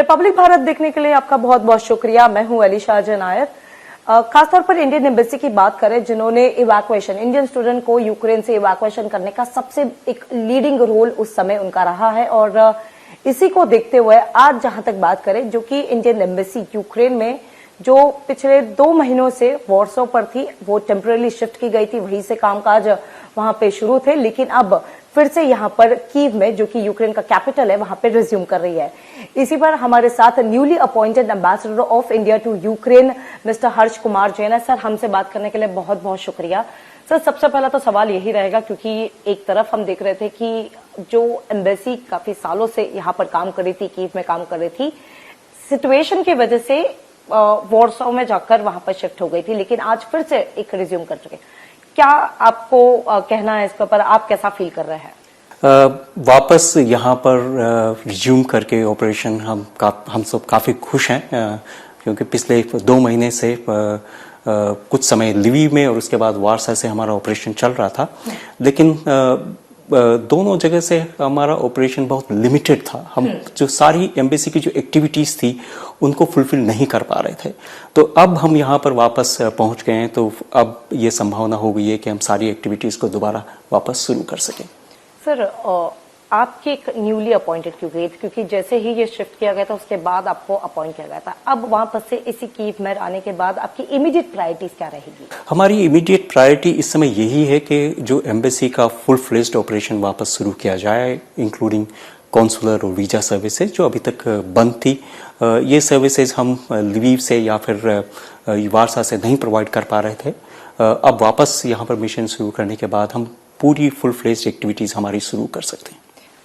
Republic Bharat देखने के लिए आपका बहुत बहुत शुक्रिया। मैं हूं अलीशा नायर। खासतौर पर इंडियन एम्बेसी की बात करें, जिन्होंने इवैक्यूएशन इंडियन स्टूडेंट को यूक्रेन से इवैक्यूएशन करने का सबसे एक लीडिंग रोल उस समय उनका रहा है, और इसी को देखते हुए आज जहां तक बात करें, जो कि इंडियन एम्बेसी यूक्रेन में जो पिछले 2 महीनों से वॉर्सो पर थी, वो टेम्पररी शिफ्ट की गई थी, वहीं से कामकाज वहां पे शुरू थे, लेकिन अब फिर से यहां पर कीव में, जो कि यूक्रेन का कैपिटल है, वहां पे रिज्यूम कर रही है। इसी पर हमारे साथ newly appointed ambassador of India to Ukraine mister Harsh Kumar Jain है। सर, हमसे बात करने के लिए बहुत बहुत शुक्रिया। सर, सबसे पहला तो सवाल यही रहेगा, क्योंकि एक तरफ हम देख रहे थे कि जो एम्बेसी काफी सालों से यहाँ पर काम कर रही थी, कीव में काम कर रही थी, सिचुएशन की वजह से वॉर्सो में जाकर वहां पर शिफ्ट हो गई थी, लेकिन आज फिर से एक रिज्यूम कर चुके। क्या आपको कहना है इसके ऊपर, आप कैसा फील कर रहे हैं? वापस यहाँ पर रिज्यूम करके ऑपरेशन हम सब काफी खुश हैं, क्योंकि पिछले 2 महीने से कुछ समय लिविव में और उसके बाद वारसा से हमारा ऑपरेशन चल रहा था, लेकिन दोनों जगह से हमारा ऑपरेशन बहुत लिमिटेड था। हम जो सारी एम्बेसी की जो एक्टिविटीज थी उनको फुलफिल नहीं कर पा रहे थे। तो अब हम यहाँ पर वापस पहुंच गए हैं, तो अब ये संभावना हो गई है कि हम सारी एक्टिविटीज को दोबारा वापस शुरू कर सकें। सर, आपकी एक न्यूली अपॉइंटेड क्यों गई, क्योंकि जैसे ही ये शिफ्ट किया गया था उसके बाद आपको अपॉइंट किया गया था, अब वापस से इसी कीव में आने के बाद आपकी इमीडिएट प्रायोरिटीज क्या रहेगी? हमारी इमीडिएट प्रायोरिटी इस समय यही है कि जो एम्बेसी का फुल फ्लेज्ड ऑपरेशन वापस शुरू किया जाए, इंक्लूडिंग कॉन्सुलर और वीजा सर्विसेज जो अभी तक बंद थी। ये सर्विसेज हम लिविव से या फिर वारसा से नहीं प्रोवाइड कर पा रहे थे। अब वापस यहाँ पर मिशन शुरू करने के बाद हम पूरी फुल फ्लेज्ड एक्टिविटीज हमारी शुरू कर सकते हैं।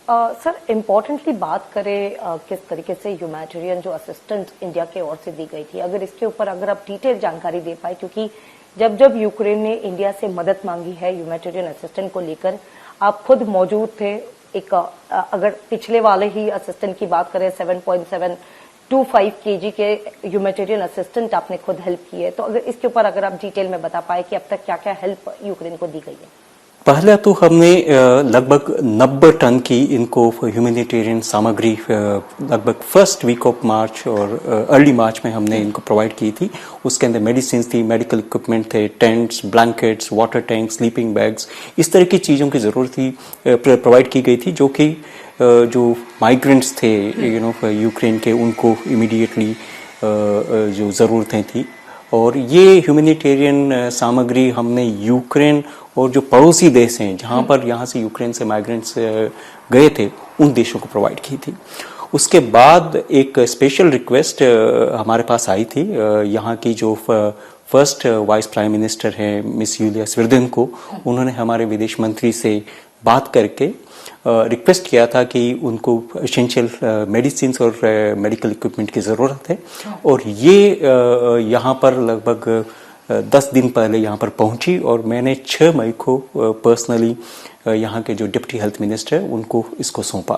सर, इम्पोर्टेंटली बात करें किस तरीके से ह्यूमैनिटेरियन जो असिस्टेंट इंडिया की ओर से दी गई थी, अगर इसके ऊपर अगर आप डिटेल जानकारी दे पाए, क्योंकि जब जब यूक्रेन ने इंडिया से मदद मांगी है ह्यूमैनिटेरियन असिस्टेंट को लेकर, आप खुद मौजूद थे। एक अगर पिछले वाले ही असिस्टेंट की बात करें, 7.725 kg के ह्यूमैनिटेरियन असिस्टेंट आपने खुद हेल्प की है, तो अगर इसके ऊपर अगर आप डिटेल में बता पाए कि अब तक क्या क्या हेल्प यूक्रेन को दी गई है। पहले तो हमने लगभग 90 टन की इनको ह्यूमैनिटेरियन सामग्री लगभग फर्स्ट वीक ऑफ मार्च और अर्ली मार्च में हमने इनको प्रोवाइड की थी। उसके अंदर मेडिसिन थी, मेडिकल इक्विपमेंट थे, tents, blankets, water tank, sleeping bags, इस तरह की चीज़ों की ज़रूरत थी, प्रोवाइड की गई थी, जो कि जो माइग्रेंट्स थे यूक्रेन के, उनको इमीडिएटली जो ज़रूरतें थी। और ये ह्यूमैनिटेरियन सामग्री हमने यूक्रेन और जो पड़ोसी देश हैं जहाँ पर यहाँ से यूक्रेन से माइग्रेंट्स गए थे, उन देशों को प्रोवाइड की थी। उसके बाद एक स्पेशल रिक्वेस्ट हमारे पास आई थी, यहाँ की जो फर्स्ट वाइस प्राइम मिनिस्टर है मिस यूलिया स्विर्देनको, उन्होंने हमारे विदेश मंत्री से बात करके रिक्वेस्ट किया था कि उनको एसेंशियल मेडिसिन और मेडिकल इक्विपमेंट की ज़रूरत है, और ये यहाँ पर लगभग 10 दिन पहले यहाँ पर पहुंची, और मैंने 6 मई को पर्सनली यहाँ के जो डिप्टी हेल्थ मिनिस्टर उनको इसको सौंपा।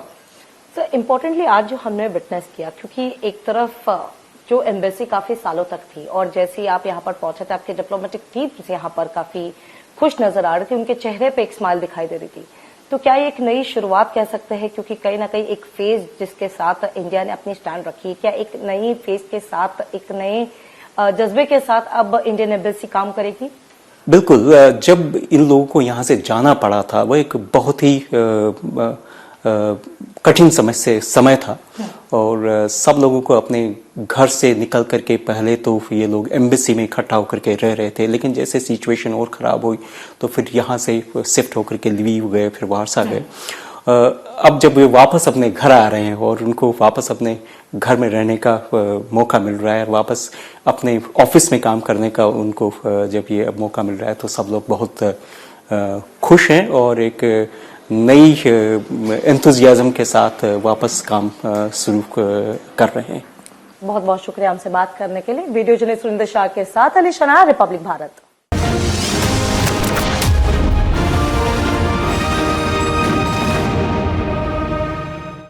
सर, इम्पोर्टेंटली आज जो हमने विटनेस किया, क्योंकि एक तरफ जो एम्बेसी काफी सालों तक थी, और जैसे ही आप यहाँ पर पहुंचे थे, आपके डिप्लोमेटिक टीम यहाँ पर काफी खुश नजर आ रही थी, उनके चेहरे पे एक स्माइल दिखाई दे रही थी, तो क्या ये एक नई शुरुआत कह सकते हैं? क्योंकि कहीं ना कहीं एक फेज जिसके साथ इंडिया ने अपनी स्टैंड रखी, क्या एक नई फेज के साथ, एक नए जज्बे के साथ अब इंडियन एम्बेसी काम करेगी? बिल्कुल। जब इन लोगों को यहाँ से जाना पड़ा था, वो एक बहुत ही कठिन समय था, और सब लोगों को अपने घर से निकल करके, पहले तो ये लोग एम्बेसी में इकट्ठा होकर के रह रहे थे, लेकिन जैसे सिचुएशन और ख़राब हुई तो फिर यहाँ से शिफ्ट होकर के लिविव गए, फिर वारसा गए। अब जब वे वापस अपने घर आ रहे हैं और उनको वापस अपने घर में रहने का मौका मिल रहा है, वापस अपने ऑफिस में काम करने का उनको जब ये मौका मिल रहा है, तो सब लोग बहुत खुश हैं और एक नई एंथुजियाज्म के साथ वापस काम शुरू कर रहे हैं। बहुत बहुत शुक्रिया हमसे बात करने के लिए। वीडियो जर्नलिस्ट सुरेंद्र शाह के साथ अलीशा नायर, रिपब्लिक भारत।